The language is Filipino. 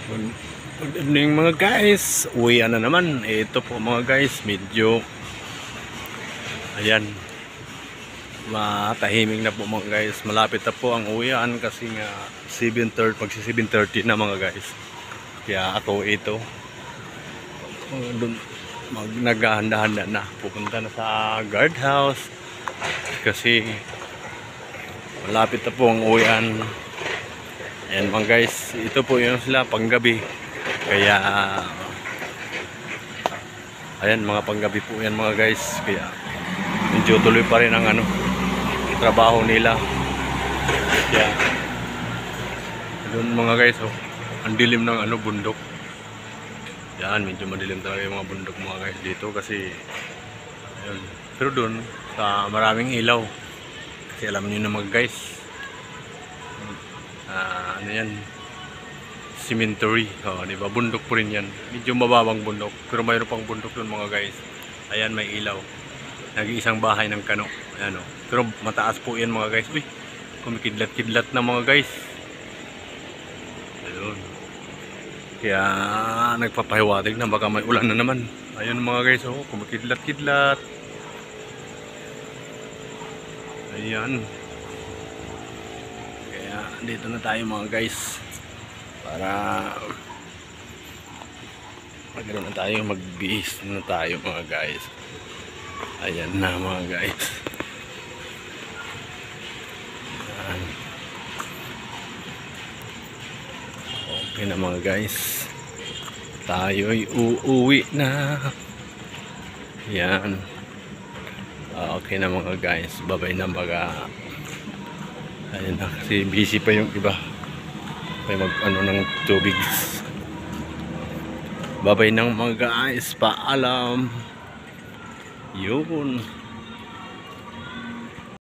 Good evening mga guys. Uwian na naman. Ito po mga guys, medyo ayan, matahimik na po mga guys. Malapit na po ang uwian kasi nga 7:30, magsi 7:30 na mga guys. Kaya ako ito naghahanda-handa na. Pupunta na sa guardhouse kasi malapit na po ang uwian. Ayan mga guys, ito po yung sila panggabi. Kaya ayan, mga panggabi po yan mga guys. Kaya medyo tuloy pa rin ang trabaho nila. Kaya doon mga guys, ang dilim ng bundok. Yan, medyo madilim talaga yung mga bundok mga guys dito kasi ayun. Pero doon sa maraming ilaw. Kasi alam niyo na mga guys, ano yan, cemetery, di ba? Bundok po rin yan. Medyo mababang bundok, pero mayroon pang bundok doon mga guys. Ayan, may ilaw. Nag-iisang bahay ng kano. Ayan, pero mataas po yan mga guys. Uy, kumikidlat-kidlat na mga guys. Ayun. Kaya nagpapahiwatig na baka may ulan na naman. Ayun mga guys, kumikidlat-kidlat. Ayan. Kaya dito na tayo mga guys, para magkaroon na tayo, magbihis na tayo mga guys. Ayan na mga guys. Ayan. Okay na mga guys, tayo'y uuwi na. Ayan. Okay na mga guys, babay na baga. Ayan na, kasi busy pa yung iba. May ng tubig. Babay ng mga guys, paalam. Yun.